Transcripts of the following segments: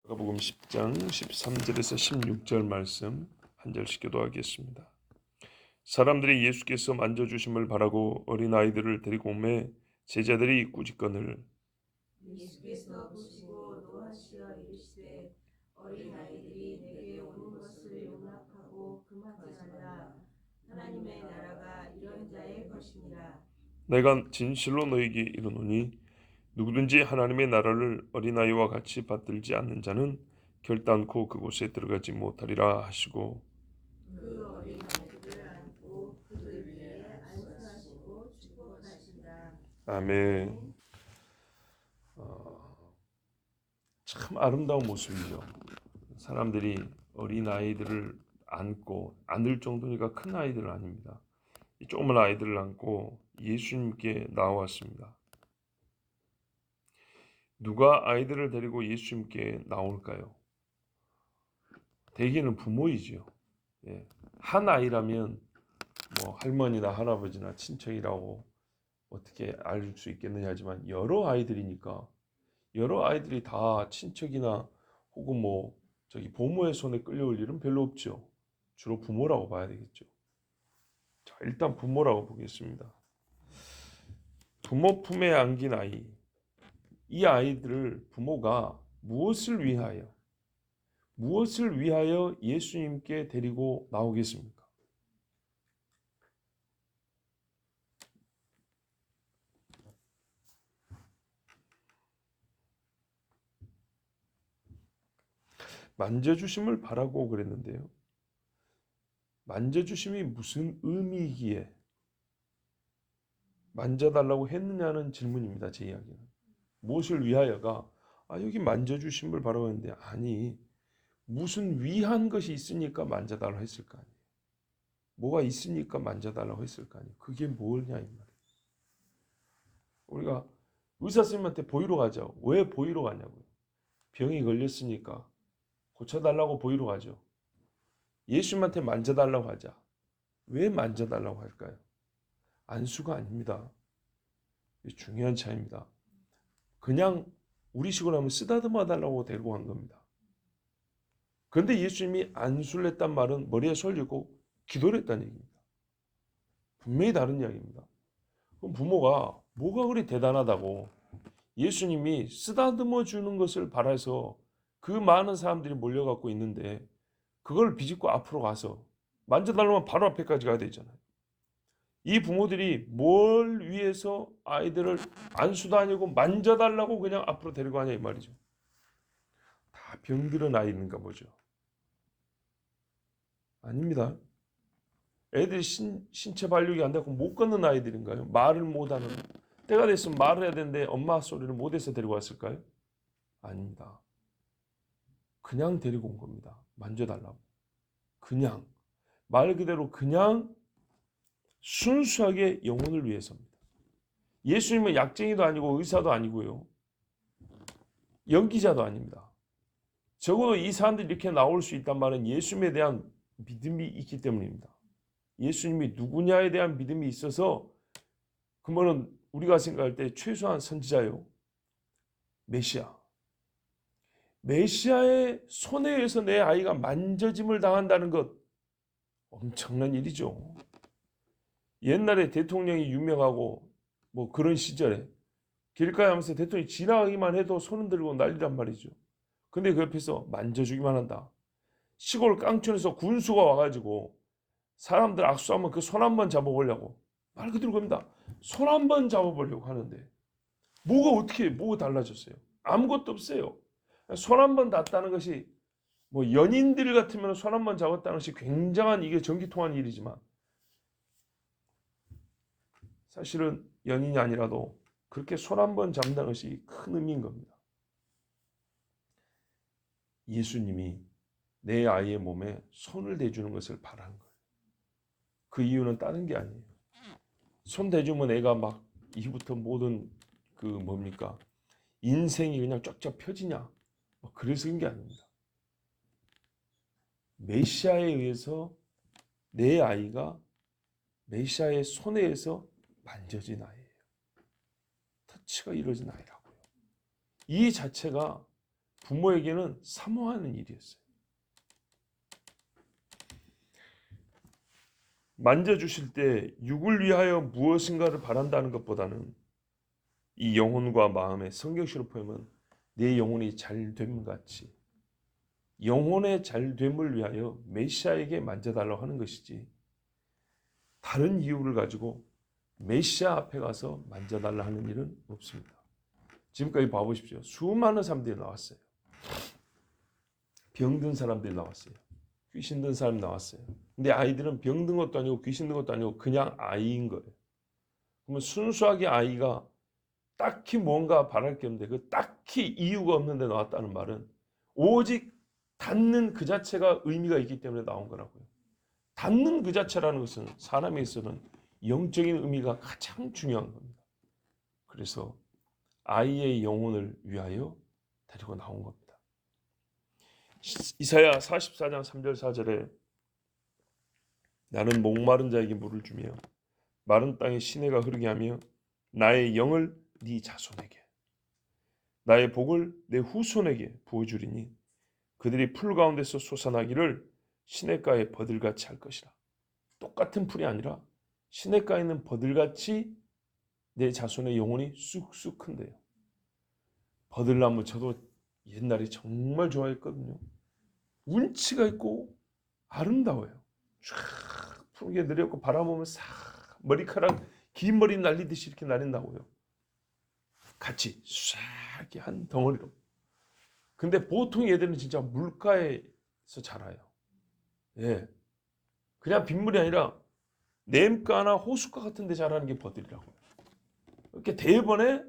마가복음 10장 13절에서 16절 말씀 한 절씩 교도하겠습니다. 사람들이 예수께서 만져주심을 바라고 어린아이들을 데리고 오매 제자들이 꾸짖거늘 예수께서 보시고 노하시어 이르시되 어린아이들이 내게 오는 것을 용납하고 금하지 말라. 하나님의 나라가 이런 자의 것이니라. 내가 진실로 너희에게 이르노니 누구든지 하나님의 나라를 어린아이와 같이 받들지 않는 자는 결단코 그곳에 들어가지 못하리라 하시고 그 어린아이들을 안고 그들 위에 안수하시고 축복하신다. 아멘. 참 아름다운 모습이죠. 사람들이 어린아이들을 안을 정도니까 큰 아이들은 아닙니다. 이 조그만 아이들을 안고 예수님께 나왔습니다. 누가 아이들을 데리고 예수님께 나올까요? 대개는 부모이지요. 한 아이라면 뭐 할머니나 할아버지나 친척이라고 어떻게 알 수 있겠느냐 하지만 여러 아이들이니까 여러 아이들이 다 친척이나 혹은 보모의 손에 끌려올 일은 별로 없죠. 주로 부모라고 봐야 되겠죠. 자, 일단 부모라고 보겠습니다. 부모 품에 안긴 아이, 이 아이들을 부모가 무엇을 위하여 예수님께 데리고 나오겠습니까? 만져주심을 바라고 그랬는데요. 만져주심이 무슨 의미이기에 만져달라고 했느냐는 질문입니다. 제 이야기는. 무엇을 위하여가 여기 만져주심을 바라고 했는데 아니 무슨 위한 것이 있으니까 만져달라고 했을 거 아니에요. 뭐가 있으니까 만져달라고 했을 거 아니에요. 그게 뭐냐 이 말이에요. 우리가 의사 선생님한테 보이러 가죠. 왜 보이러 가냐고요. 병이 걸렸으니까 고쳐달라고 보이러 가죠. 예수님한테 만져달라고 하자. 왜 만져달라고 할까요? 안수가 아닙니다. 중요한 차이입니다. 그냥 우리식으로 하면 쓰다듬어 달라고 데리고 간 겁니다. 그런데 예수님이 안수를 했단 말은 머리에 솔리고 기도를 했다는 얘기입니다. 분명히 다른 이야기입니다. 그럼 부모가 뭐가 그리 대단하다고 예수님이 쓰다듬어 주는 것을 바라서 그 많은 사람들이 몰려갖고 있는데 그걸 비집고 앞으로 가서 만져달라면 바로 앞에까지 가야 되잖아요. 이 부모들이 뭘 위해서 아이들을 안수도 아니고 만져달라고 그냥 앞으로 데리고 가냐 이 말이죠. 다 병들은 아이인가 보죠. 아닙니다. 애들이 신체 발육이 안 되고 못 걷는 아이들인가요? 말을 못하는. 때가 됐으면 말을 해야 되는데 엄마 소리를 못해서 데리고 왔을까요? 아닙니다. 그냥 데리고 온 겁니다. 만져달라고. 그냥. 말 그대로 그냥 순수하게 영혼을 위해서입니다. 예수님은 약쟁이도 아니고 의사도 아니고요. 연기자도 아닙니다. 적어도 이 사람들이 이렇게 나올 수 있단 말은 예수님에 대한 믿음이 있기 때문입니다. 예수님이 누구냐에 대한 믿음이 있어서 그러면 우리가 생각할 때 최소한 선지자요. 메시아. 메시아의 손에 의해서 내 아이가 만져짐을 당한다는 것 엄청난 일이죠. 옛날에 대통령이 유명하고 그런 시절에 길가에 하면서 대통령이 지나가기만 해도 손 들고 난리란 말이죠. 근데 그 옆에서 만져주기만 한다. 시골 깡촌에서 군수가 와가지고 사람들 악수하면 그 손 한번 잡아보려고 말 그대로 겁니다. 손 한번 잡아보려고 하는데 뭐가 달라졌어요? 아무것도 없어요. 손 한번 닿았다는 것이 연인들 같으면 손 한번 잡았다는 것이 굉장한 이게 전기통한 일이지만 사실은 연인이 아니라도 그렇게 손 한번 잡는다는 것이 큰 의미인 겁니다. 예수님이 내 아이의 몸에 손을 대주는 것을 바라는 거예요. 그 이유는 다른 게 아니에요. 손 대주면 애가 막 이후부터 모든 인생이 그냥 쫙쫙 펴지냐 그래서 그런 게 아닙니다. 메시아에 의해서 내 아이가 메시아의 손에 의해서 만져진 아이예요. 터치가 이루어진 아이라고요. 이 자체가 부모에게는 사모하는 일이었어요. 만져주실 때 육을 위하여 무엇인가를 바란다는 것보다는 이 영혼과 마음의 성경식으로 표현은 내 영혼이 잘됨 같이 영혼의 잘됨을 위하여 메시아에게 만져달라고 하는 것이지 다른 이유를 가지고 메시아 앞에 가서 만져달라 하는 일은 없습니다. 지금까지 봐보십시오. 수많은 사람들이 나왔어요. 병든 사람들이 나왔어요. 귀신 든 사람이 나왔어요. 근데 아이들은 병든 것도 아니고 귀신 든 것도 아니고 그냥 아이인 거예요. 그러면 순수하게 아이가 딱히 뭔가 바랄 게 없는데 그 딱히 이유가 없는데 나왔다는 말은 오직 닿는 그 자체가 의미가 있기 때문에 나온 거라고요. 닿는 그 자체라는 것은 사람에 있어서는 영적인 의미가 가장 중요한 겁니다. 그래서 아이의 영혼을 위하여 데리고 나온 겁니다. 이사야 44장 3절 4절에 나는 목마른 자에게 물을 주며 마른 땅에 시내가 흐르게 하며 나의 영을 네 자손에게 나의 복을 내 후손에게 부어주리니 그들이 풀 가운데서 솟아나기를 시냇가의 버들같이 할 것이라. 똑같은 풀이 아니라 시냇가에 있는 버들같이 내 자손의 영혼이 쑥쑥 큰대요. 버들나무 저도 옛날에 정말 좋아했거든요. 운치가 있고 아름다워요. 쫙 푸르게 내렸고 바라보면 싹 머리카락 긴 머리 날리듯이 이렇게 날린다고요. 같이 싹 이렇게 한 덩어리로. 근데 보통 얘들은 진짜 물가에서 자라요. 예, 그냥 빗물이 아니라 냇가나 호숫가 같은 데 자라는 게 버들이라고요. 이렇게 대번에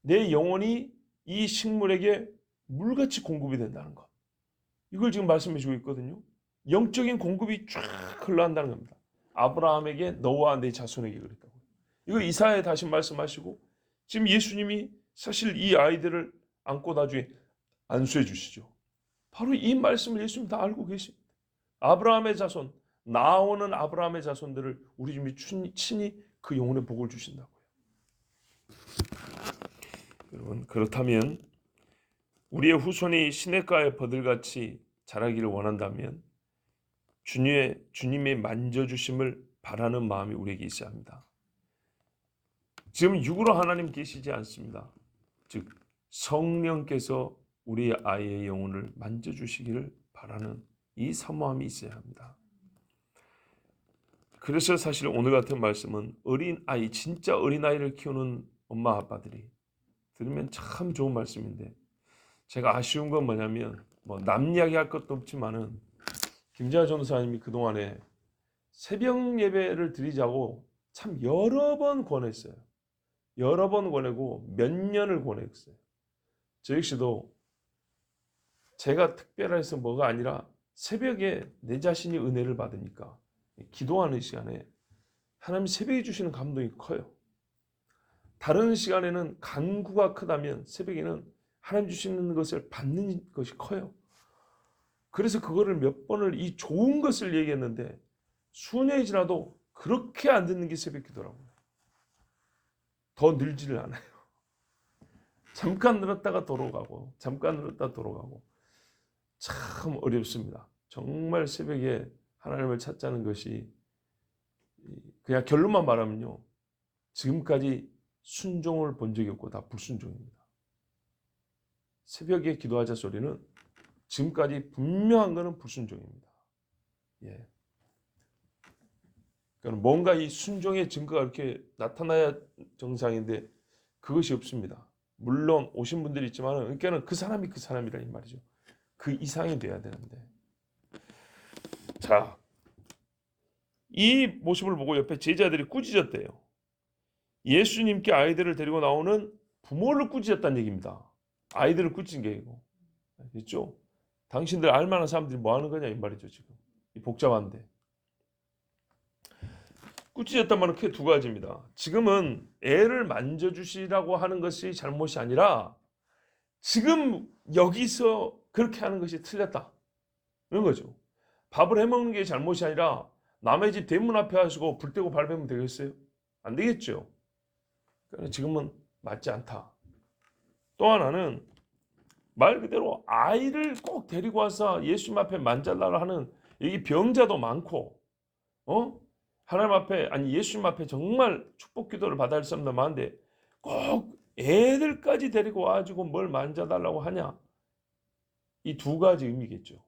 내 영혼이 이 식물에게 물같이 공급이 된다는 것. 이걸 지금 말씀해 주고 있거든요. 영적인 공급이 쫙 흘러간다는 겁니다. 아브라함에게 너와 내 자손에게 그랬다고. 이거 이사야에 다시 말씀하시고 지금 예수님이 사실 이 아이들을 안고 나중에 안수해 주시죠. 바로 이 말씀을 예수님 다 알고 계십니다. 아브라함의 자손, 나오는 아브라함의 자손들을 우리 주님이 친히 그 영혼의 복을 주신다고요. 여러분, 그렇다면 우리의 후손이 시냇가의 버들같이 자라기를 원한다면 주님의 만져주심을 바라는 마음이 우리에게 있어야 합니다. 지금 육으로 하나님 계시지 않습니다. 즉 성령께서 우리 아이의 영혼을 만져주시기를 바라는 이 사모함이 있어야 합니다. 그래서 사실 오늘 같은 말씀은 어린아이, 진짜 어린아이를 키우는 엄마 아빠들이 들으면 참 좋은 말씀인데 제가 아쉬운 건 뭐냐면 남 이야기할 것도 없지만은 김재하 전도사님이 그동안에 새벽 예배를 드리자고 참 여러 번 권했어요. 여러 번 권하고 몇 년을 권했어요. 저 역시도 제가 특별해서 뭐가 아니라 새벽에 내 자신이 은혜를 받으니까 기도하는 시간에 하나님 새벽에 주시는 감동이 커요. 다른 시간에는 간구가 크다면 새벽에는 하나님 주시는 것을 받는 것이 커요. 그래서 그거를 몇 번을 이 좋은 것을 얘기했는데 수년이 지나도 그렇게 안 듣는 게 새벽 기도라고요. 더 늘지를 않아요. 잠깐 늘었다가 돌아가고 잠깐 늘었다가 돌아가고 참 어렵습니다. 정말 새벽에 하나님을 찾자는 것이 그냥 결론만 말하면요. 지금까지 순종을 본 적이 없고 다 불순종입니다. 새벽에 기도하자 소리는 지금까지 분명한 것은 불순종입니다. 예. 그러니까 뭔가 이 순종의 증거가 이렇게 나타나야 정상인데 그것이 없습니다. 물론 오신 분들이 있지만 그러니까는 그 사람이 그 사람이라 이 말이죠. 그 이상이 돼야 되는데. 자, 이 모습을 보고 옆에 제자들이 꾸짖었대요. 예수님께 아이들을 데리고 나오는 부모를 꾸짖었다는 얘기입니다. 아이들을 꾸짖은 게 아니고. 알겠죠? 당신들 알만한 사람들이 뭐 하는 거냐 이 말이죠. 지금 이 복잡한데. 꾸짖었단 말은 크게 두 가지입니다. 지금은 애를 만져주시라고 하는 것이 잘못이 아니라 지금 여기서 그렇게 하는 것이 틀렸다. 이런 거죠. 밥을 해먹는 게 잘못이 아니라 남의 집 대문 앞에 하시고 불 떼고 밟으면 되겠어요? 안 되겠죠. 그러니까 지금은 맞지 않다. 또 하나는 말 그대로 아이를 꼭 데리고 와서 예수님 앞에 만져달라 하는 여기 병자도 많고 하나님 앞에 아니 예수님 앞에 정말 축복 기도를 받아야 할 사람도 많은데 꼭 애들까지 데리고 와가지고 뭘 만져달라고 하냐? 이 두 가지 의미겠죠.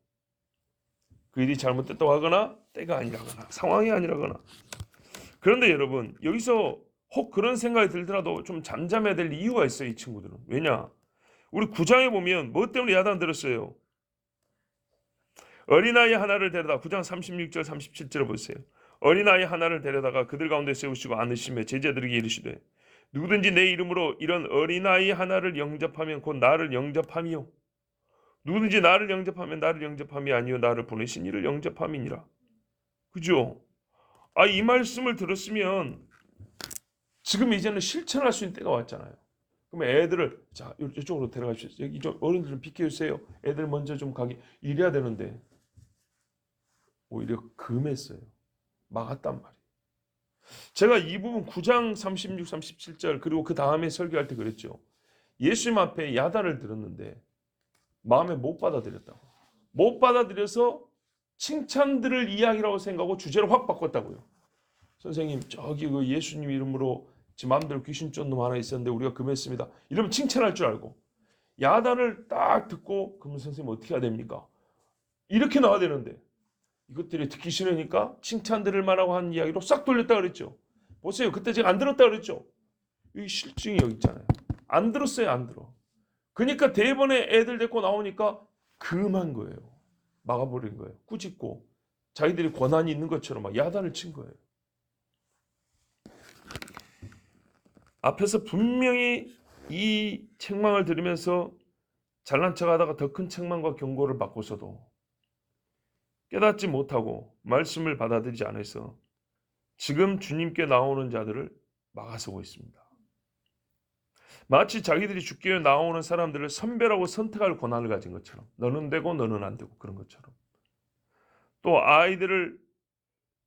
그 일이 잘못됐다고 하거나 때가 아니라거나 상황이 아니라거나. 그런데 여러분 여기서 혹 그런 생각이 들더라도 좀 잠잠해야 될 이유가 있어요. 이 친구들은. 왜냐? 우리 9장에 보면 뭐 때문에 야단 들었어요? 어린아이 하나를 데려다 9장 36절 37절을 보세요. 어린아이 하나를 데려다가 그들 가운데 세우시고 안으시며 제자들에게 이르시되 누구든지 내 이름으로 이런 어린아이 하나를 영접하면 곧 나를 영접함이요 누구든지 나를 영접하면 나를 영접함이 아니요 나를 보내신 이를 영접함이니라. 그죠? 이 말씀을 들었으면 지금 이제는 실천할 수 있는 때가 왔잖아요. 그럼 애들을 자 이쪽으로 데려가십시오. 여기 좀 어른들 좀 비켜주세요. 애들 먼저 좀 가게 이래야 되는데 오히려 금했어요. 막았단 말이에요. 제가 이 부분 9장 36, 37절 그리고 그 다음에 설교할 때 그랬죠. 예수님 앞에 야단을 들었는데 마음에 못 받아들였다고. 못 받아들여서 칭찬들을 이야기라고 생각하고 주제를 확 바꿨다고요. 선생님 저기 그 예수님 이름으로 제 마음대로 귀신 쫓는 놈 하나 있었는데 우리가 금했습니다. 이러면 칭찬할 줄 알고 야단을 딱 듣고 그러면 선생님 어떻게 해야 됩니까? 이렇게 나와야 되는데 이것들이 듣기 싫으니까 칭찬들을 말하고 한 이야기로 싹 돌렸다 그랬죠. 보세요. 그때 제가 안 들었다 그랬죠. 이 실증이 여기 있잖아요. 안 들었어요. 안 들어. 그러니까 대번에 애들 데리고 나오니까 금한 거예요. 막아버린 거예요. 꾸짖고 자기들이 권한이 있는 것처럼 막 야단을 친 거예요. 앞에서 분명히 이 책망을 들으면서 잘난 척하다가 더 큰 책망과 경고를 받고서도 깨닫지 못하고 말씀을 받아들이지 않아서 지금 주님께 나오는 자들을 막아서고 있습니다. 마치 자기들이 죽기 위해 나오는 사람들을 선별하고 선택할 권한을 가진 것처럼 너는 되고 너는 안 되고 그런 것처럼 또 아이들을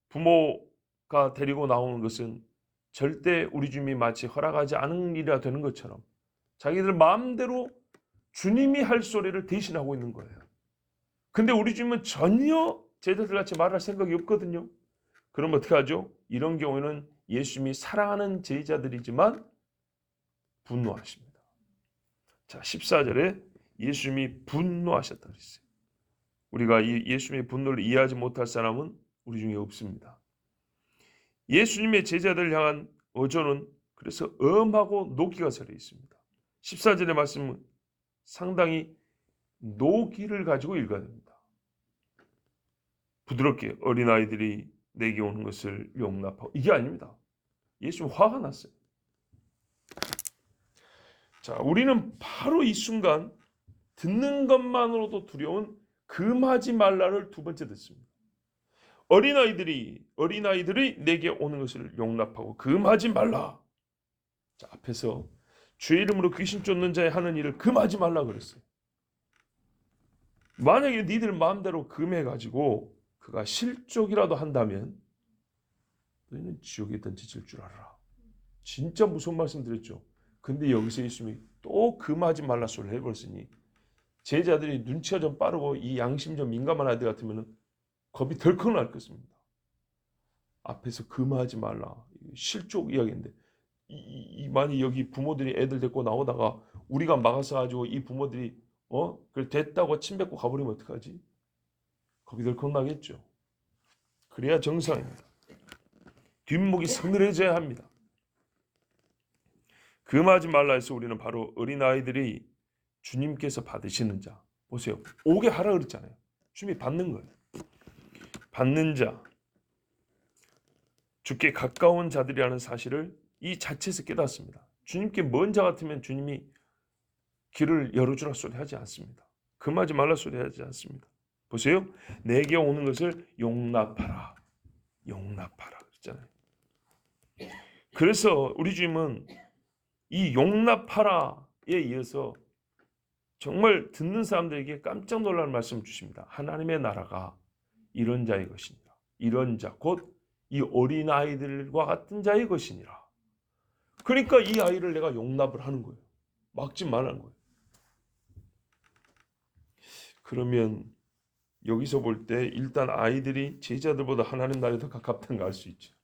부모가 데리고 나오는 것은 절대 우리 주님이 마치 허락하지 않은 일이라 되는 것처럼 자기들 마음대로 주님이 할 소리를 대신하고 있는 거예요. 근데 우리 주님은 전혀 제자들같이 말할 생각이 없거든요. 그럼 어떻게 하죠? 이런 경우에는 예수님이 사랑하는 제자들이지만 분노하십니다. 자, 14절에 예수님이 분노하셨다 그랬어요. 우리가 이 예수님의 분노를 이해하지 못할 사람은 우리 중에 없습니다. 예수님의 제자들을 향한 어조는 그래서 엄하고 노기가 서려 있습니다. 14절의 말씀은 상당히 노기를 가지고 읽어야 됩니다. 부드럽게 어린아이들이 내게 오는 것을 용납하고 이게 아닙니다. 예수님 화가 났어요. 자, 우리는 바로 이 순간 듣는 것만으로도 두려운 금하지 말라를 두 번째 듣습니다. 어린아이들이 내게 오는 것을 용납하고 금하지 말라. 자, 앞에서 주의 이름으로 귀신 쫓는 자의 하는 일을 금하지 말라 그랬어요. 만약에 니들 마음대로 금해가지고 그가 실족이라도 한다면 너희는 지옥에 던져질 줄 알아라. 진짜 무서운 말씀 드렸죠. 근데 여기서 예수님이 또 금하지 말라 소리를 해버렸으니 제자들이 눈치가 좀 빠르고 이 양심 좀 민감한 아이들 같으면 겁이 덜컥 날 것입니다. 앞에서 금하지 말라. 실족 이야기인데 만약 여기 부모들이 애들 데리고 나오다가 우리가 막아서 가지고 이 부모들이 그래 됐다고 침 뱉고 가버리면 어떡하지? 겁이 덜컥 나겠죠. 그래야 정상입니다. 뒷목이 서늘해져야 합니다. 금하지 말라 해서 우리는 바로 어린아이들이 주님께서 받으시는 자. 보세요. 오게 하라 그랬잖아요. 주님이 받는 거예요. 받는 자. 주께 가까운 자들이라는 사실을 이 자체에서 깨닫습니다. 주님께 먼 자 같으면 주님이 길을 열어주라 소리 하지 않습니다. 금하지 말라 소리 하지 않습니다. 보세요. 내게 오는 것을 용납하라. 용납하라 그랬잖아요. 그래서 우리 주님은 이 용납하라에 이어서 정말 듣는 사람들에게 깜짝 놀라는 말씀을 주십니다. 하나님의 나라가 이런 자의 것이니라. 이런 자, 곧 이 어린아이들과 같은 자의 것이니라. 그러니까 이 아이를 내가 용납을 하는 거예요. 막지 말라는 거예요. 그러면 여기서 볼 때 일단 아이들이 제자들보다 하나님 나라에 더 가깝다는 걸 알 수 있죠.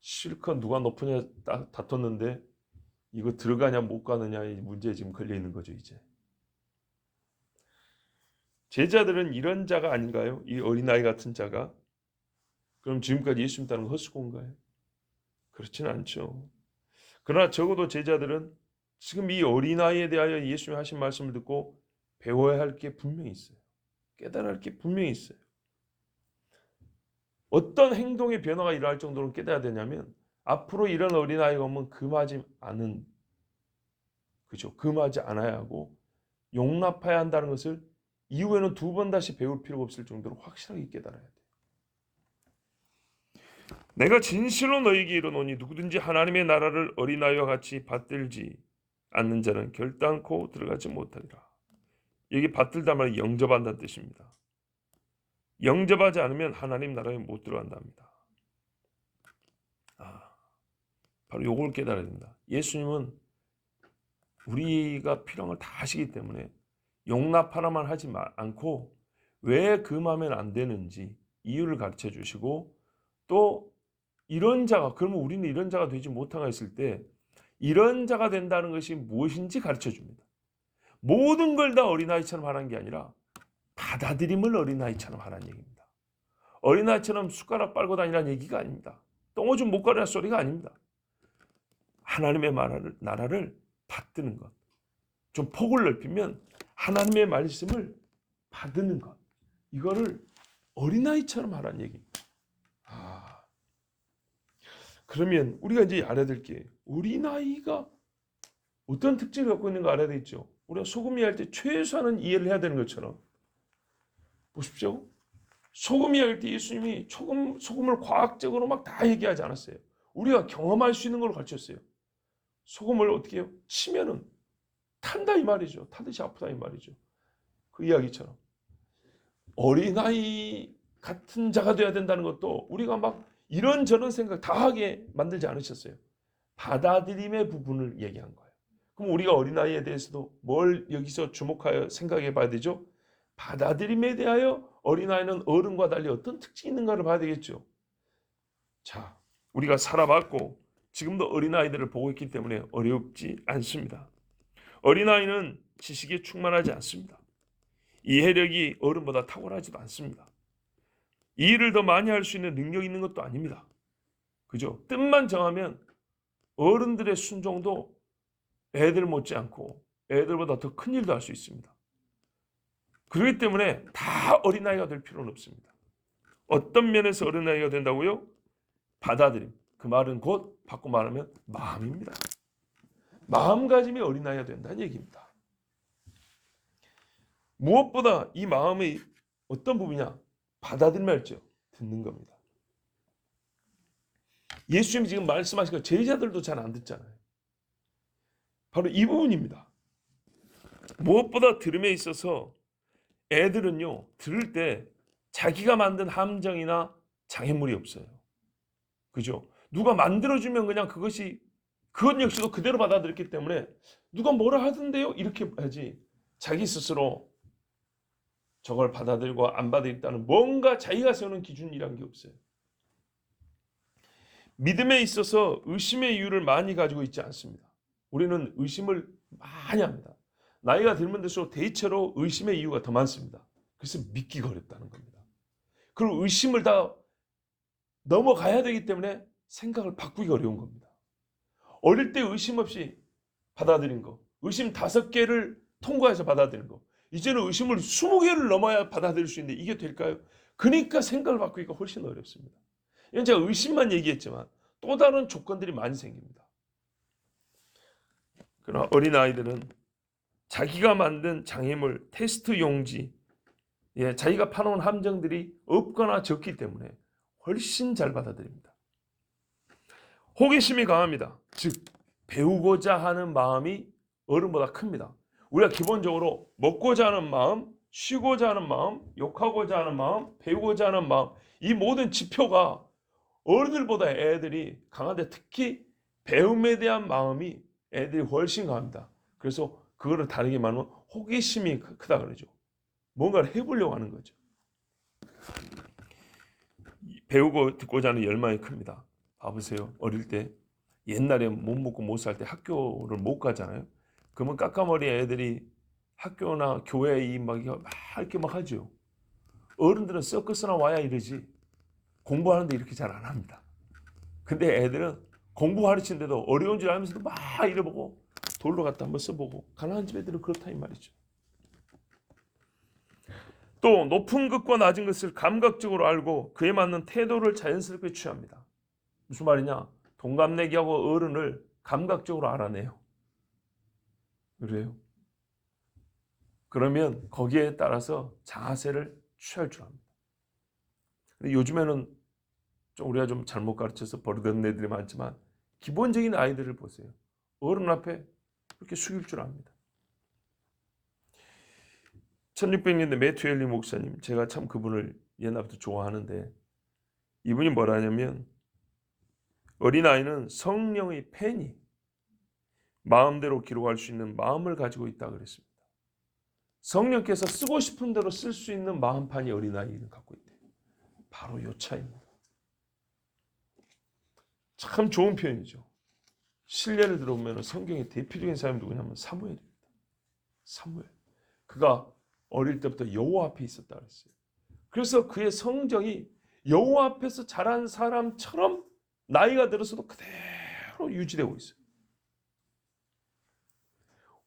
실컷 누가 높으냐 다퉜는데 이거 들어가냐 못 가느냐 이 문제에 지금 걸려 있는 거죠. 이제 제자들은 이런 자가 아닌가요? 이 어린아이 같은 자가? 그럼 지금까지 예수님 따르는 건 헛수고인가요? 그렇지는 않죠. 그러나 적어도 제자들은 지금 이 어린아이에 대하여 예수님이 하신 말씀을 듣고 배워야 할 게 분명히 있어요. 깨달아야 할 게 분명히 있어요. 어떤 행동의 변화가 일어날 정도로 깨달아야 되냐면 앞으로 이런 어린아이가 오면 금하지 않은, 그죠? 금하지 않아야 하고 용납해야 한다는 것을 이후에는 두 번 다시 배울 필요가 없을 정도로 확실하게 깨달아야 돼요. 내가 진실로 너희에게 이르노니 누구든지 하나님의 나라를 어린아이와 같이 받들지 않는 자는 결단코 들어가지 못하리라. 여기 받들다 말은 영접한다는 뜻입니다. 영접하지 않으면 하나님 나라에 못 들어간답니다. 바로 요걸 깨달아야 됩니다. 예수님은 우리가 필요한 걸 다 하시기 때문에 용납 하나만 하지 않고 왜 금하면 안 되는지 이유를 가르쳐 주시고, 또 이런 자가, 그러면 우리는 이런 자가 되지 못하가 있을 때 이런 자가 된다는 것이 무엇인지 가르쳐 줍니다. 모든 걸 다 어린아이처럼 하라는 게 아니라 받아들임을 어린아이처럼 하라는 얘기입니다. 어린아이처럼 숟가락 빨고 다니라는 얘기가 아닙니다. 똥오줌 못 가리라는 소리가 아닙니다. 하나님의 나라를 받드는 것. 좀 폭을 넓히면 하나님의 말씀을 받는 것. 이거를 어린아이처럼 하라는 얘기입니다. 그러면 우리가 이제 알아야 될 게, 어린아이가 어떤 특징을 갖고 있는가 알아야 되겠죠. 우리가 소금 이해할 때 최소한은 이해를 해야 되는 것처럼, 보십시오. 소금 이해할 때 예수님이 소금을 과학적으로 막 다 얘기하지 않았어요. 우리가 경험할 수 있는 걸 가르쳤어요. 소금을 어떻게 해요? 치면은 탄다 이 말이죠. 타듯이 아프다 이 말이죠. 그 이야기처럼 어린아이 같은 자가 돼야 된다는 것도 우리가 막 이런저런 생각 다 하게 만들지 않으셨어요. 받아들임의 부분을 얘기한 거예요. 그럼 우리가 어린아이에 대해서도 뭘 여기서 주목하여 생각해 봐야 되죠? 받아들임에 대하여 어린아이는 어른과 달리 어떤 특징이 있는가를 봐야 되겠죠. 자, 우리가 살아봤고 지금도 어린아이들을 보고 있기 때문에 어렵지 않습니다. 어린아이는 지식에 충만하지 않습니다. 이해력이 어른보다 탁월하지도 않습니다. 이 일을 더 많이 할 수 있는 능력이 있는 것도 아닙니다. 그죠? 뜻만 정하면 어른들의 순종도 애들 못지않고 애들보다 더 큰 일도 할 수 있습니다. 그렇기 때문에 다 어린아이가 될 필요는 없습니다. 어떤 면에서 어린아이가 된다고요? 받아들임. 그 말은 곧 바꿔 말하면 마음입니다. 마음가짐이 어린아이가 된다는 얘기입니다. 무엇보다 이 마음의 어떤 부분이냐? 받아들이면 알죠. 듣는 겁니다. 예수님이 지금 말씀하신 거 제자들도 잘 안 듣잖아요. 바로 이 부분입니다. 무엇보다 들음에 있어서 애들은요, 들을 때 자기가 만든 함정이나 장애물이 없어요. 그죠? 누가 만들어주면 그냥 그것 역시도 그대로 받아들였기 때문에 누가 뭐라 하던데요? 이렇게 하지. 자기 스스로 저걸 받아들이고 안 받아들였다는 뭔가 자기가 세우는 기준이란 게 없어요. 믿음에 있어서 의심의 이유를 많이 가지고 있지 않습니다. 우리는 의심을 많이 합니다. 나이가 들면 들수록 대체로 의심의 이유가 더 많습니다. 그래서 믿기가 어렵다는 겁니다. 그리고 의심을 다 넘어가야 되기 때문에 생각을 바꾸기가 어려운 겁니다. 어릴 때 의심 없이 받아들인 거, 의심 5개를 통과해서 받아들인 거, 이제는 의심을 20개를 넘어야 받아들일 수 있는데 이게 될까요? 그러니까 생각을 바꾸기가 훨씬 어렵습니다. 이건 제가 의심만 얘기했지만 또 다른 조건들이 많이 생깁니다. 그러나 어린아이들은 자기가 만든 장애물, 테스트 용지, 자기가 파놓은 함정들이 없거나 적기 때문에 훨씬 잘 받아들입니다. 호기심이 강합니다. 즉 배우고자 하는 마음이 어른보다 큽니다. 우리가 기본적으로 먹고자 하는 마음, 쉬고자 하는 마음, 욕하고자 하는 마음, 배우고자 하는 마음, 이 모든 지표가 어른들보다 애들이 강한데 특히 배움에 대한 마음이 애들이 훨씬 강합니다. 그래서 그거를 다르게 말하면 호기심이 크다 그러죠. 뭔가를 해보려고 하는 거죠. 배우고 듣고자 하는 열망이 큽니다. 봐보세요. 어릴 때 옛날에 못 먹고 못 살 때 학교를 못 가잖아요. 그러면 깎아머리 애들이 학교나 교회에 막 이렇게 막 하죠. 어른들은 서커스나 와야 이러지 공부하는데 이렇게 잘 안 합니다. 근데 애들은 공부 가르치는데도 어려운 줄 알면서도 막 이래보고 돌로 갖다 한번 써보고, 가난한 집 애들은 그렇다 이 말이죠. 또 높은 것과 낮은 것을 감각적으로 알고 그에 맞는 태도를 자연스럽게 취합니다. 무슨 말이냐? 동갑내기하고 어른을 감각적으로 알아내요. 그래요. 그러면 거기에 따라서 자세를 취할 줄 압니다. 근데 요즘에는 우리가 좀 잘못 가르쳐서 버릇없는 애들이 많지만 기본적인 아이들을 보세요. 어른 앞에 그렇게 숙일 줄 압니다. 1600년대 매튜 헨리 목사님, 제가 참 그분을 옛날부터 좋아하는데, 이분이 뭐라 하냐면, 어린아이는 성령의 펜이 마음대로 기록할 수 있는 마음을 가지고 있다 그랬습니다. 성령께서 쓰고 싶은 대로 쓸 수 있는 마음판이 어린아이는 갖고 있대요. 바로 요 차이입니다. 참 좋은 표현이죠. 신뢰를 들어보면 성경의 대표적인 사람이 누구냐면 사무엘입니다. 사무엘. 그가 어릴 때부터 여호와 앞에 있었다 그랬어요. 그래서 그의 성정이 여호와 앞에서 자란 사람처럼 나이가 들어서도 그대로 유지되고 있어요.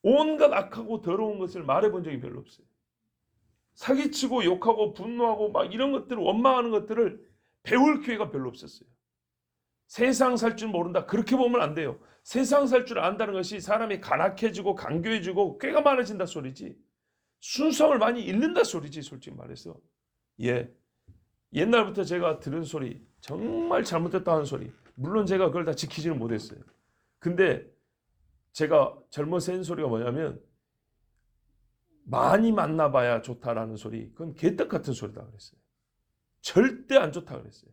온갖 악하고 더러운 것을 말해본 적이 별로 없어요. 사기치고 욕하고 분노하고 막 이런 것들을 원망하는 것들을 배울 기회가 별로 없었어요. 세상 살 줄 모른다, 그렇게 보면 안 돼요. 세상 살 줄 안다는 것이 사람이 간악해지고 간교해지고 꾀가 많아진다 소리지, 순수함을 많이 잃는다 소리지. 솔직히 말해서 옛날부터 제가 들은 소리, 정말 잘못됐다 하는 소리, 물론 제가 그걸 다 지키지는 못했어요. 근데 제가 젊어서 한 소리가 뭐냐면, 많이 만나봐야 좋다라는 소리, 그건 개떡 같은 소리다 그랬어요. 절대 안 좋다 그랬어요.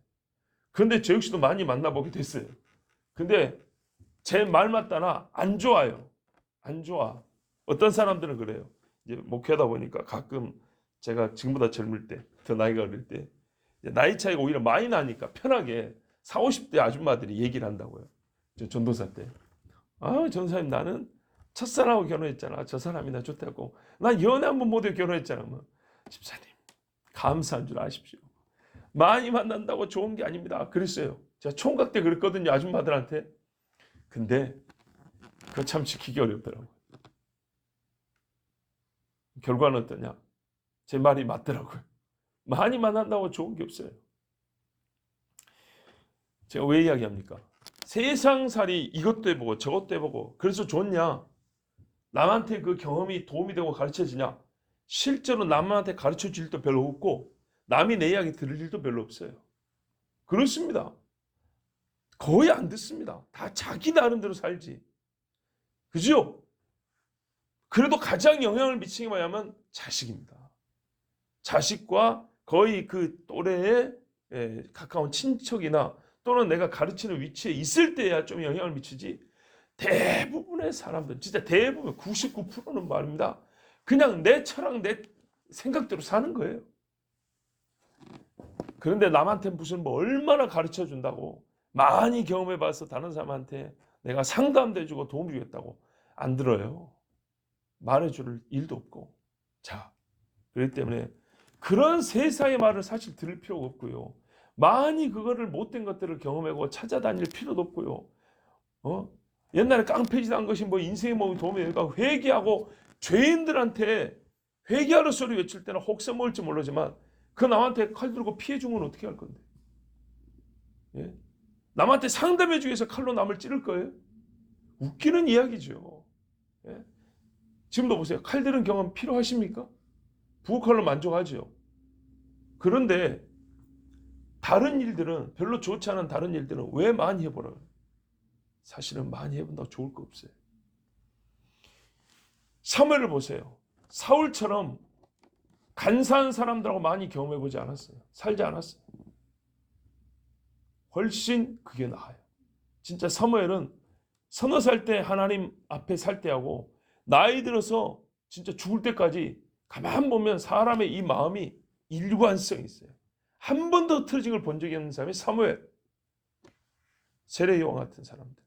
그런데 저 역시도 많이 만나보게 됐어요. 근데 제 말 맞다나 안 좋아요. 안 좋아. 어떤 사람들은 그래요. 이제 목회하다 보니까 가끔 제가 지금보다 젊을 때, 더 나이가 어릴 때, 나이 차이가 오히려 많이 나니까 편하게 40, 50대 아줌마들이 얘기를 한다고요. 저 전도사 때. 아, 전도사님, 나는 첫사랑하고 결혼했잖아. 저 사람이 나 좋다고. 난 연애 한 번 못해 결혼했잖아. 뭐. 집사님, 감사한 줄 아십시오. 많이 만난다고 좋은 게 아닙니다. 그랬어요. 제가 총각 때 그랬거든요, 아줌마들한테. 근데 그거 참 지키기 어렵더라고요. 결과는 어떠냐? 제 말이 맞더라고요. 많이 만난다고 좋은 게 없어요. 제가 왜 이야기합니까? 세상살이 이것도 해보고 저것도 해보고 그래서 좋냐? 남한테 그 경험이 도움이 되고 가르쳐지냐? 실제로 남한테 가르쳐줄 일도 별로 없고 남이 내 이야기 들을 일도 별로 없어요. 그렇습니다. 거의 안 듣습니다. 다 자기 나름대로 살지. 그죠? 그래도 가장 영향을 미치는 게 뭐냐면 자식입니다. 자식과 거의 그 또래의 가까운 친척이나 또는 내가 가르치는 위치에 있을 때야 좀 영향을 미치지, 대부분의 사람들, 진짜 대부분 99%는 말입니다. 그냥 내 철학, 내 생각대로 사는 거예요. 그런데 남한테 무슨 뭐 얼마나 가르쳐 준다고, 많이 경험해봐서 다른 사람한테 내가 상담도 해주고 도움 주겠다고 안 들어요. 말해줄 일도 없고. 자, 그렇기 때문에 그런 세상의 말을 사실 들을 필요가 없고요. 많이 그거를 못된 것들을 경험하고 찾아다닐 필요도 없고요. 옛날에 깡패짓 한 것이 뭐 인생에 뭐 도움이 되니까 회개하고, 죄인들한테 회개하는 소리 외칠 때는 혹세 먹을지 모르지만 그 남한테 칼 들고 피해 준 건 어떻게 할 건데? 예? 남한테 상담해 주기 위해서 칼로 남을 찌를 거예요? 웃기는 이야기죠. 예? 지금도 보세요. 칼 들은 경험 필요하십니까? 부엌칼로 만족하죠. 그런데 다른 일들은, 별로 좋지 않은 다른 일들은 왜 많이 해보라고 해요? 사실은 많이 해본다고 좋을 거 없어요. 사무엘을 보세요. 사울처럼 간사한 사람들하고 많이 경험해보지 않았어요. 살지 않았어요. 훨씬 그게 나아요. 진짜 사무엘은 서너 살 때 하나님 앞에 살 때하고 나이 들어서 진짜 죽을 때까지 가만 보면 사람의 이 마음이 일관성이 있어요. 한 번도 흐트러진 걸 본 적이 없는 사람이 사무엘, 세례 요한 같은 사람들,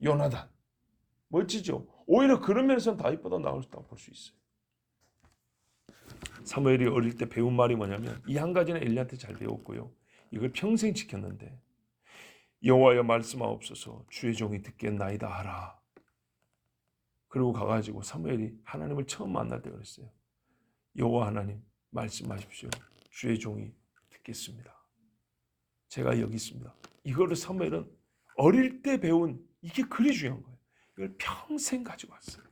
요나단, 멋지죠. 오히려 그런 면에서는 다윗보다 나을 수도 볼 수 있어요. 사무엘이 어릴 때 배운 말이 뭐냐면 이 한 가지는 엘리한테 잘 배웠고요. 이걸 평생 지켰는데 여호와여 말씀하옵소서 주의 종이 듣겠나이다 하라. 그리고 가가지고 사무엘이 하나님을 처음 만날 때 그랬어요. 여호와 하나님 말씀하십시오. 주의 종이 듣겠습니다. 제가 여기 있습니다. 이거를 사무엘은 어릴 때 배운 이게 그리 중요한 거예요. 이걸 평생 가지고 왔어요.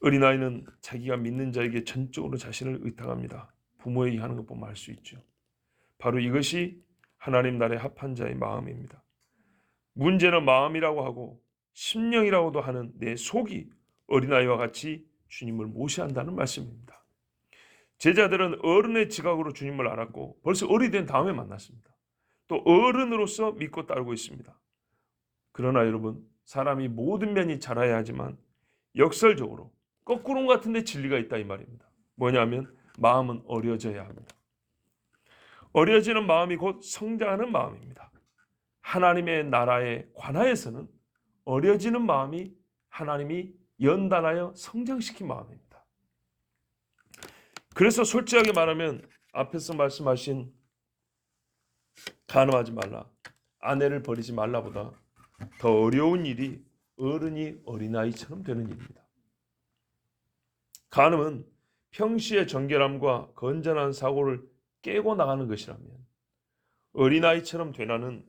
어린아이는 자기가 믿는 자에게 전적으로 자신을 의탁합니다. 부모에게 하는 것 보면 알 수 있죠. 바로 이것이 하나님 나라에 합한 자의 마음입니다. 문제는 마음이라고 하고 심령이라고도 하는 내 속이 어린아이와 같이 주님을 모시한다는 말씀입니다. 제자들은 어른의 지각으로 주님을 알았고 벌써 어른이 된 다음에 만났습니다. 또 어른으로서 믿고 따르고 있습니다. 그러나 여러분, 사람이 모든 면이 자라야 하지만 역설적으로 거꾸로 같은 데 진리가 있다 이 말입니다. 뭐냐면 마음은 어려져야 합니다. 어려지는 마음이 곧 성장하는 마음입니다. 하나님의 나라에 관하여서는 어려지는 마음이 하나님이 연단하여 성장시킨 마음입니다. 그래서 솔직하게 말하면 앞에서 말씀하신 간음하지 말라, 아내를 버리지 말라보다 더 어려운 일이 어른이 어린아이처럼 되는 일입니다. 간음은 평시의 정결함과 건전한 사고를 깨고 나가는 것이라면 어린아이처럼 되라는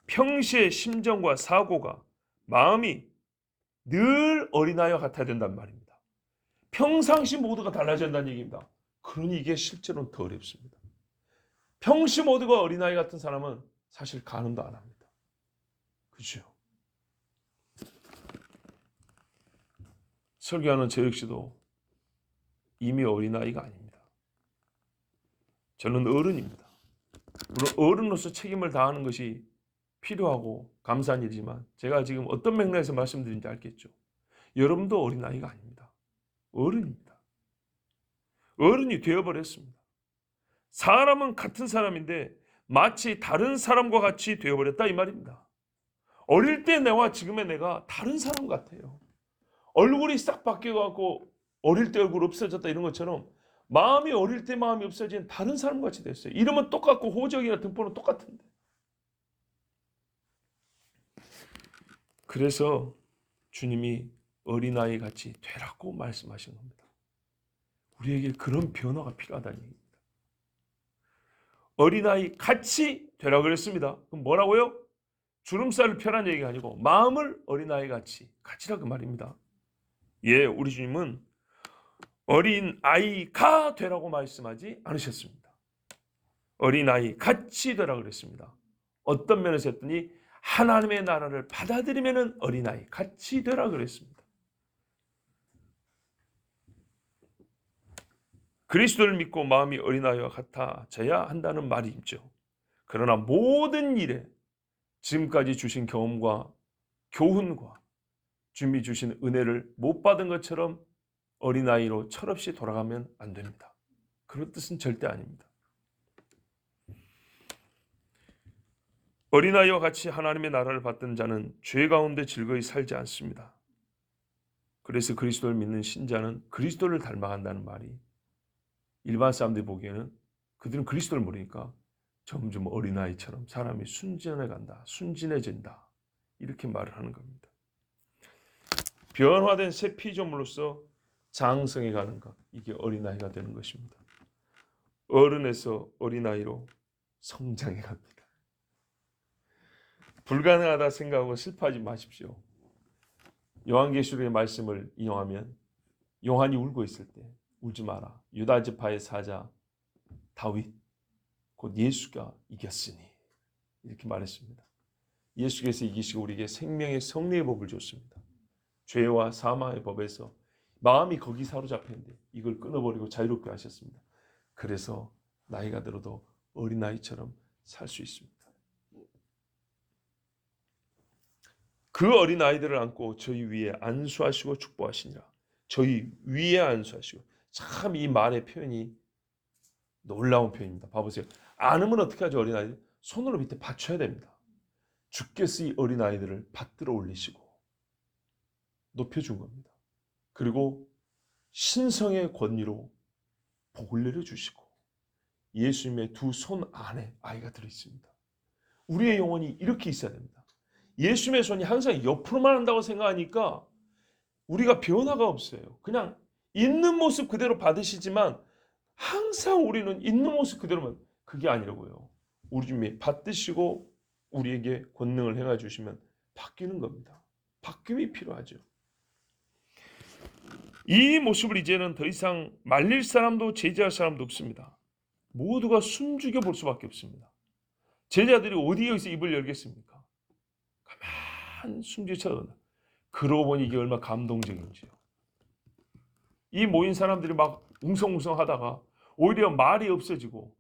평시의 심정과 사고가 마음이 늘 어린아이와 같아야 된단 말입니다. 평상시 모두가 달라져야 한다는 얘기입니다. 그러니 이게 실제로는 더 어렵습니다. 평시 모두가 어린아이 같은 사람은 사실 간음도 안 합니다. 그렇죠? 설교하는 저 역시도 이미 어린아이가 아닙니다. 저는 어른입니다. 물론 어른으로서 책임을 다하는 것이 필요하고 감사한 일이지만 제가 지금 어떤 맥락에서 말씀드린지 알겠죠. 여러분도 어린아이가 아닙니다. 어른입니다. 어른이 되어버렸습니다. 사람은 같은 사람인데 마치 다른 사람과 같이 되어버렸다 이 말입니다. 어릴 때 내와 지금의 내가 다른 사람 같아요. 얼굴이 싹 바뀌어갖고 어릴 때 얼굴 없어졌다 이런 것처럼 마음이 어릴 때 마음이 없어진 다른 사람 같이 됐어요. 이름은 똑같고 호적이나 등본은 똑같은데. 그래서 주님이 어린아이 같이 되라고 말씀하신 겁니다. 우리에게 그런 변화가 필요하다는 얘기입니다. 어린아이 같이 되라 그랬습니다. 그럼 뭐라고요? 주름살을 펴란 얘기가 아니고 마음을 어린아이 같이라 그 말입니다. 예, 우리 주님은 어린아이가 되라고 말씀하지 않으셨습니다. 어린아이 같이 되라 그랬습니다. 어떤 면에서 했더니 하나님의 나라를 받아들이면 어린아이 같이 되라 그랬습니다. 그리스도를 믿고 마음이 어린아이와 같아져야 한다는 말이 있죠. 그러나 모든 일에 지금까지 주신 경험과 교훈과 주님이 주신 은혜를 못 받은 것처럼 어린아이로 철없이 돌아가면 안 됩니다. 그런 뜻은 절대 아닙니다. 어린아이와 같이 하나님의 나라를 받던 자는 죄 가운데 즐거이 살지 않습니다. 그래서 그리스도를 믿는 신자는 그리스도를 닮아간다는 말이 일반 사람들이 보기에는 그들은 그리스도를 모르니까 점점 어린아이처럼 사람이 순진해간다, 순진해진다 이렇게 말을 하는 겁니다. 변화된 새 피조물로서 장성해가는 것, 이게 어린아이가 되는 것입니다. 어른에서 어린아이로 성장해갑니다. 불가능하다 생각하고 슬퍼하지 마십시오. 요한계시록의 말씀을 인용하면 요한이 울고 있을 때 울지 마라. 유다 지파의 사자 다윗 곧 예수가 이겼으니 이렇게 말했습니다. 예수께서 이기시고 우리에게 생명의 성리의 법을 줬습니다. 죄와 사망의 법에서 마음이 거기 사로잡혔는데 이걸 끊어버리고 자유롭게 하셨습니다. 그래서 나이가 들어도 어린아이처럼 살 수 있습니다. 그 어린 아이들을 안고 저희 위에 안수하시고 축복하시니라. 저희 위에 안수하시고. 참 이 말의 표현이 놀라운 표현입니다. 봐보세요. 안으면 어떻게 하죠? 어린아이들 손으로 밑에 받쳐야 됩니다. 주께서 이 어린아이들을 받들어 올리시고 높여준 겁니다. 그리고 신성의 권위로 복을 내려주시고 예수님의 두 손 안에 아이가 들어있습니다. 우리의 영혼이 이렇게 있어야 됩니다. 예수님의 손이 항상 옆으로만 한다고 생각하니까 우리가 변화가 없어요. 그냥 있는 모습 그대로 받으시지만 항상 우리는 있는 모습 그대로만, 그게 아니라고요. 우리 주님이 받으시고 우리에게 권능을 행해 주시면 바뀌는 겁니다. 바뀜이 필요하죠. 이 모습을 이제는 더 이상 말릴 사람도 제지할 사람도 없습니다. 모두가 숨죽여 볼 수밖에 없습니다. 제자들이 어디에 여기서 입을 열겠습니까? 가만 숨죽여 쳐다본다. 그러고 보니 이게 얼마나 감동적인지요. 이 모인 사람들이 막 웅성웅성 하다가 오히려 말이 없어지고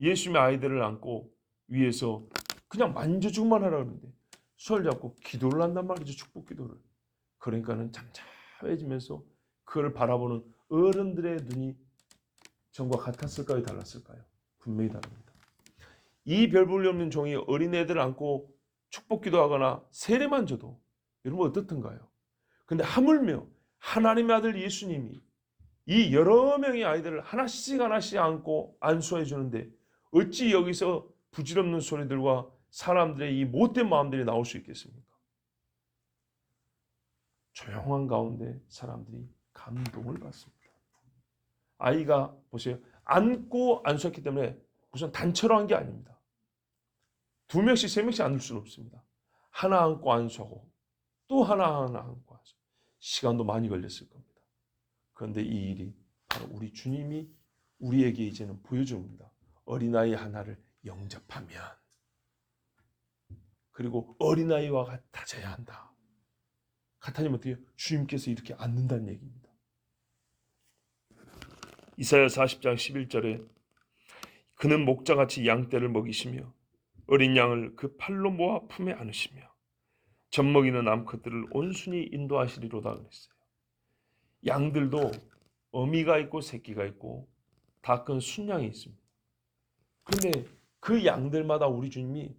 예수님의 아이들을 안고 위에서 그냥 만져주기만 하라는데 손을 잡고 기도를 한단 말이죠. 축복 기도를. 그러니까는 잠잠해지면서 그를 바라보는 어른들의 눈이 전과 같았을까요? 달랐을까요? 분명히 다릅니다. 이 별 볼 일 없는 종이 어린애들 안고 축복 기도하거나 세례만 줘도 여러분 어떻던가요? 근데 하물며 하나님의 아들 예수님이 이 여러 명의 아이들을 하나씩 하나씩 안고 안수해 주는데 어찌 여기서 부질없는 소리들과 사람들의 이 못된 마음들이 나올 수 있겠습니까? 조용한 가운데 사람들이 감동을 받습니다. 아이가 보세요. 안고 안수했기 때문에 무슨 단체로 한 게 아닙니다. 2명씩 3명씩 안을 수는 없습니다. 하나 안고 안수하고 또 하나 안고 안수. 시간도 많이 걸렸을 겁니다. 그런데 이 일이 바로 우리 주님이 우리에게 이제는 보여줍니다. 어린아이 하나를 영접하면 그리고 어린아이와 같아져야 한다. 같아지면 어떻게 해요? 주님께서 이렇게 안는다는 얘기입니다. 이사야 40장 11절에 그는 목자같이 양떼를 먹이시며 어린 양을 그 팔로 모아 품에 안으시며 젖먹이는 암컷들을 온순히 인도하시리로다 그랬어요. 양들도 어미가 있고 새끼가 있고 다 큰 순양이 있습니다. 그런데 그 양들마다 우리 주님이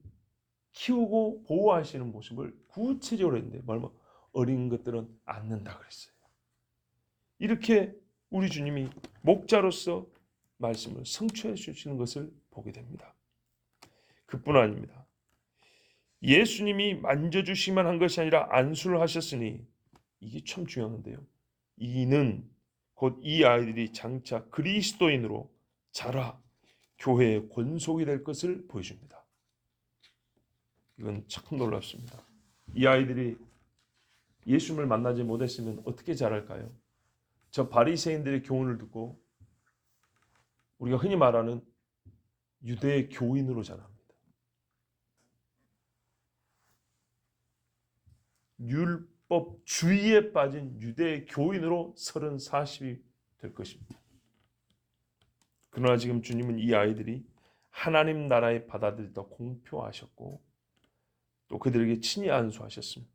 키우고 보호하시는 모습을 구체적으로 했는데 얼마 어린 것들은 안는다 그랬어요. 이렇게 우리 주님이 목자로서 말씀을 성취해 주시는 것을 보게 됩니다. 그뿐 아닙니다. 예수님이 만져주시만 한 것이 아니라 안수를 하셨으니 이게 참 중요한데요. 이는 곧 이 아이들이 장차 그리스도인으로 자라 교회의 권속이 될 것을 보여줍니다. 이건 참 놀랍습니다. 이 아이들이 예수님을 만나지 못했으면 어떻게 자랄까요? 저 바리새인들의 교훈을 듣고 우리가 흔히 말하는 유대의 교인으로 자랍니다. 율법주의에 빠진 유대의 교인으로 30, 40이 될 것입니다. 그러나 지금 주님은 이 아이들이 하나님 나라에 받아들이다 공표하셨고 또 그들에게 친히 안수하셨습니다.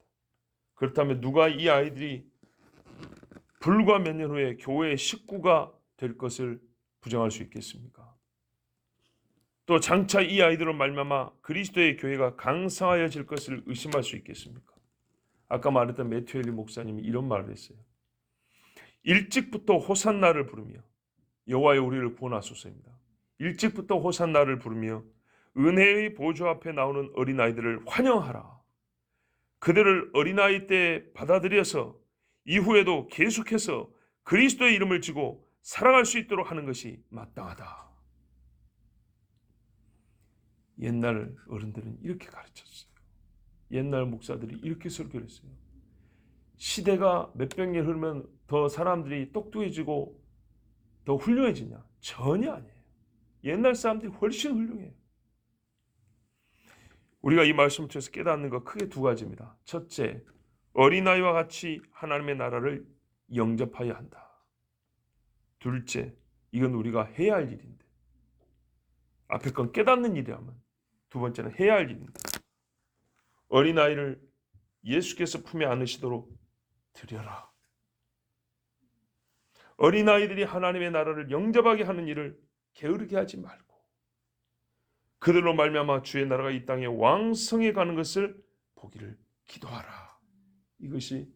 그렇다면 누가 이 아이들이 불과 몇 년 후에 교회의 식구가 될 것을 부정할 수 있겠습니까? 또 장차 이 아이들로 말미암아 그리스도의 교회가 강성하여질 것을 의심할 수 있겠습니까? 아까 말했던 매튜엘리 목사님이 이런 말을 했어요. 일찍부터 호산나를 부르며 여호와여 우리를 구원하소서입니다. 일찍부터 호산나를 부르며 은혜의 보좌 앞에 나오는 어린아이들을 환영하라. 그들을 어린아이 때 받아들여서 이후에도 계속해서 그리스도의 이름을 지고 살아갈 수 있도록 하는 것이 마땅하다. 옛날 어른들은 이렇게 가르쳤어요. 옛날 목사들이 이렇게 설교를 했어요. 시대가 몇백 년 흐르면 더 사람들이 똑똑해지고 더 훌륭해지냐? 전혀 아니에요. 옛날 사람들이 훨씬 훌륭해요. 우리가 이 말씀을 통해서 깨닫는 것 크게 2가지입니다. 첫째, 어린아이와 같이 하나님의 나라를 영접해야 한다. 둘째, 이건 우리가 해야 할 일인데 앞에 건 깨닫는 일이라면 2번째는 해야 할 일입니다. 어린아이를 예수께서 품에 안으시도록 드려라. 어린아이들이 하나님의 나라를 영접하게 하는 일을 게으르게 하지 말고 그들로 말미암아 주의 나라가 이 땅에 왕성해 가는 것을 보기를 기도하라. 이것이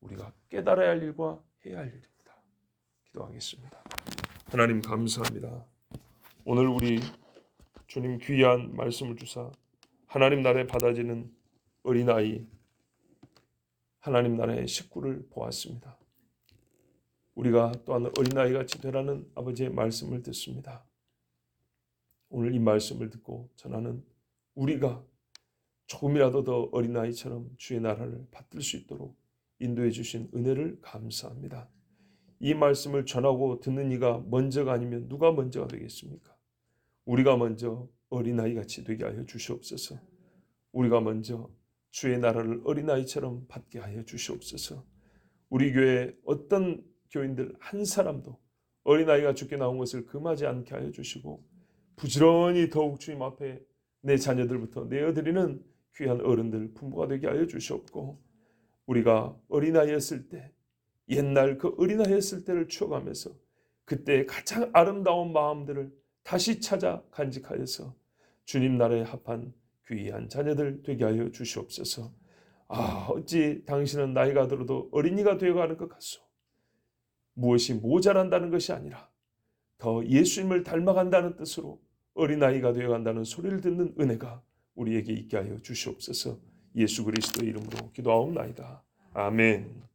우리가 깨달아야 할 일과 해야 할 일입니다. 기도하겠습니다. 하나님 감사합니다. 오늘 우리 주님 귀한 말씀을 주사 하나님 나라에 받아지는 어린아이, 하나님 나라의 식구를 보았습니다. 우리가 또한 어린아이같이 되라는 아버지의 말씀을 듣습니다. 오늘 이 말씀을 듣고 전하는 우리가 조금이라도 더 어린아이처럼 주의 나라를 받들 수 있도록 인도해 주신 은혜를 감사합니다. 이 말씀을 전하고 듣는 이가 먼저가 아니면 누가 먼저가 되겠습니까? 우리가 먼저 어린아이같이 되게 하여 주시옵소서. 우리가 먼저 주의 나라를 어린아이처럼 받게 하여 주시옵소서. 우리 교회 어떤 교인들 한 사람도 어린아이가 죽게 나온 것을 금하지 않게 하여 주시고 부지런히 더욱 주님 앞에 내 자녀들부터 내어드리는 귀한 어른들 부모가 되게 하여 주시옵고 우리가 어린아이였을 때 옛날 그 어린아이였을 때를 추억하면서 그때 가장 아름다운 마음들을 다시 찾아 간직하여서 주님 나라에 합한 귀한 자녀들 되게 하여 주시옵소서. 어찌 당신은 나이가 들어도 어린이가 되어가는 것 같소. 무엇이 모자란다는 것이 아니라 더 예수님을 닮아간다는 뜻으로 어린아이가 되어간다는 소리를 듣는 은혜가 우리에게 있게 하여 주시옵소서. 예수 그리스도의 이름으로 기도하옵나이다. 아멘.